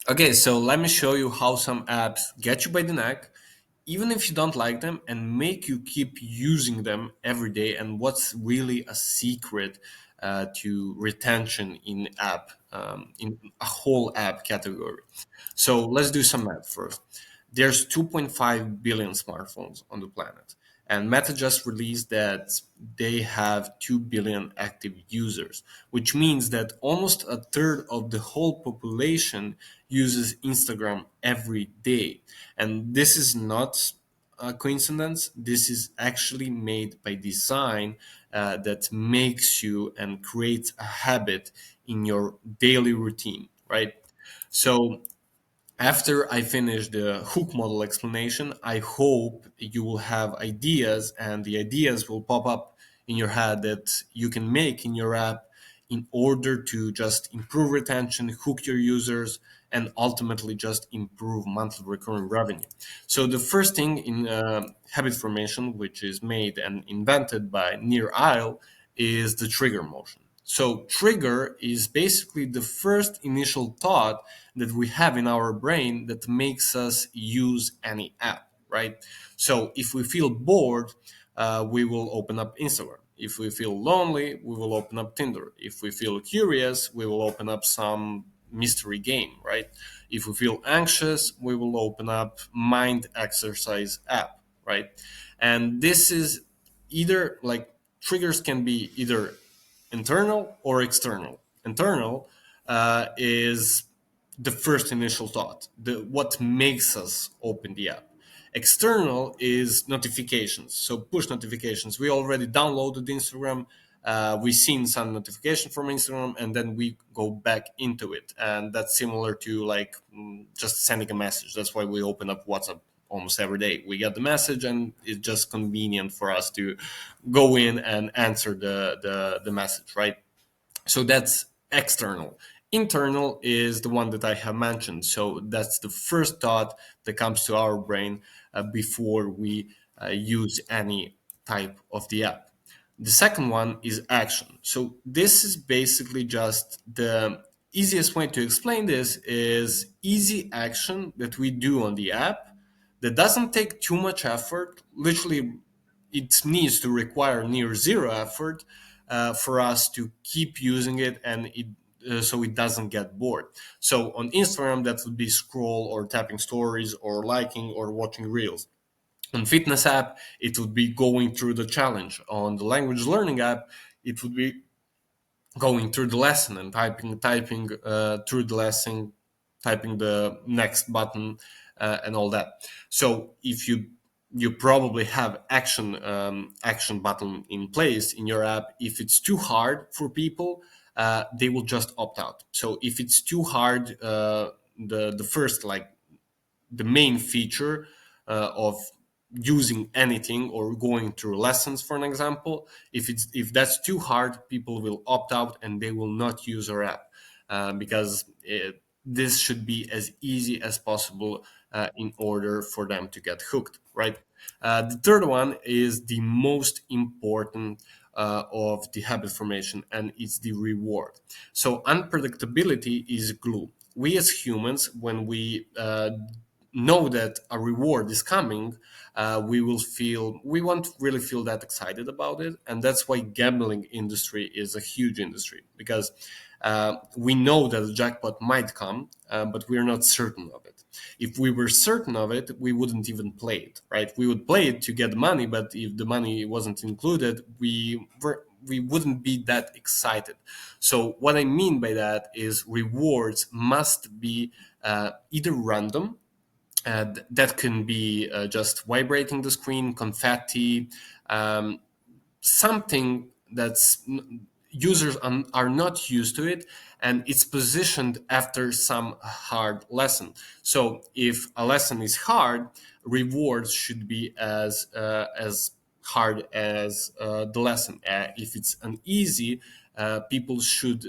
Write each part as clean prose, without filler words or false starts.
Okay, so let me show you how some apps get you by the neck, even if you don't like them, and make you keep using them every day, and what's really a secret to retention in a whole app category. So let's do some math first. There's 2.5 billion smartphones on the planet, and Meta just released that they have 2 billion active users, which means that almost a third of the whole population uses Instagram every day. And this is not a coincidence. This is actually made by design that makes you and creates a habit in your daily routine, right? So after I finish the hook model explanation, I hope you will have ideas, and the ideas will pop up in your head that you can make in your app in order to just improve retention, hook your users, and ultimately just improve monthly recurring revenue. So the first thing in habit formation, which is made and invented by Near Isle, is the trigger motion. So trigger is basically the first initial thought that we have in our brain that makes us use any app, right? So if we feel bored, we will open up Instagram. If we feel lonely, we will open up Tinder. If we feel curious, we will open up some mystery game, right? If we feel anxious, we will open up mind exercise app, right? And this is either like triggers can be either internal or external. Internal is the first initial thought, what makes us open the app. External is notifications, so push notifications. We already downloaded Instagram, we seen some notification from Instagram, and then we go back into it, and that's similar to like just sending a message. That's why we open up WhatsApp almost every day. We get the message, and it's just convenient for us to go in and answer the message, right? So that's external. Internal is the one that I have mentioned. So that's the first thought that comes to our brain before we use any type of the app. The second one is action. So this is basically just the easiest way to explain this is easy action that we do on the app that doesn't take too much effort. Literally, it needs to require near zero effort for us to keep using it, and so it doesn't get bored. So on Instagram, that would be scroll or tapping stories or liking or watching reels. On fitness app, it would be going through the challenge. On the language learning app, it would be going through the lesson and typing through the lesson, typing the next button, and all that. So if you probably have action button in place in your app. If it's too hard for people, they will just opt out. So if it's too hard, the first like the main feature of using anything or going through lessons, for an example, if that's too hard, people will opt out and they will not use our app because this should be as easy as possible in order for them to get hooked, right? The third one is the most important of the habit formation, and it's the reward. So unpredictability is glue. We as humans, when we know that a reward is coming, we won't really feel that excited about it, and that's why gambling industry is a huge industry because we know that the jackpot might come, but we're not certain of it. If we were certain of it, we wouldn't even play it, right? We would play it to get the money, but if the money wasn't included, we wouldn't be that excited. So what I mean by that is rewards must be either random, that can be just vibrating the screen, confetti, um, something that's users are not used to it, and it's positioned after some hard lesson. So if a lesson is hard, rewards should be as hard as the lesson. If it's an easy, people should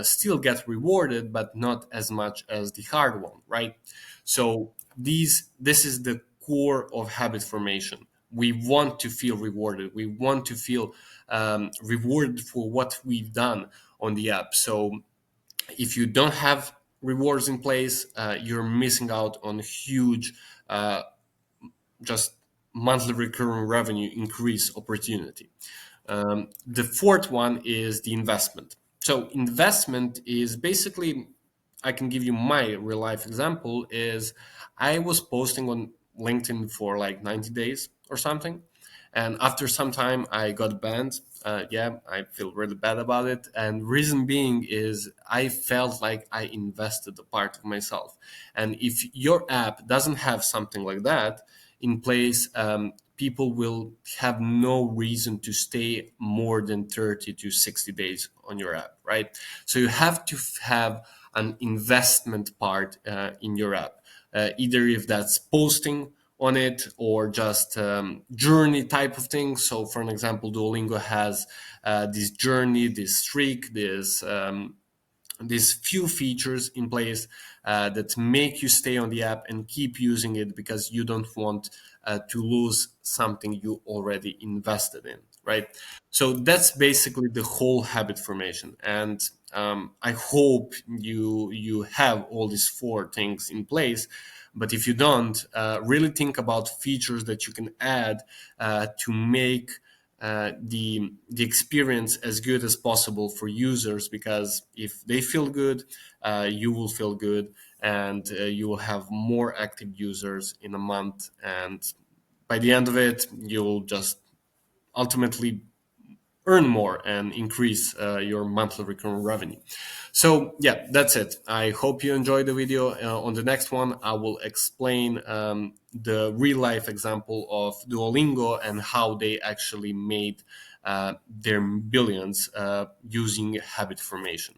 still get rewarded, but not as much as the hard one, right? So this is the core of habit formation. We want to feel rewarded. We want to feel rewarded for what we've done on the app. So if you don't have rewards in place, you're missing out on huge just monthly recurring revenue increase opportunity. The fourth one is the investment. So investment is basically, I can give you my real life example is I was posting on LinkedIn for like 90 days or something. And after some time, I got banned. Yeah, I feel really bad about it. And reason being is I felt like I invested a part of myself. And if your app doesn't have something like that in place, people will have no reason to stay more than 30 to 60 days on your app, right? So you have to have an investment part in your app, either if that's posting on it or just journey type of thing. So, for an example, Duolingo has this journey, this streak, this these few features in place that make you stay on the app and keep using it because you don't want to lose something you already invested in, right? So that's basically the whole habit formation. And I hope you have all these four things in place. But if you don't, really think about features that you can add to make the experience as good as possible for users, because if they feel good, you will feel good, and you will have more active users in a month, and by the end of it you'll just ultimately earn more and increase your monthly recurring revenue. So yeah, that's it. I hope you enjoyed the video. On the next one, I will explain the real life example of Duolingo and how they actually made their billions using habit formation.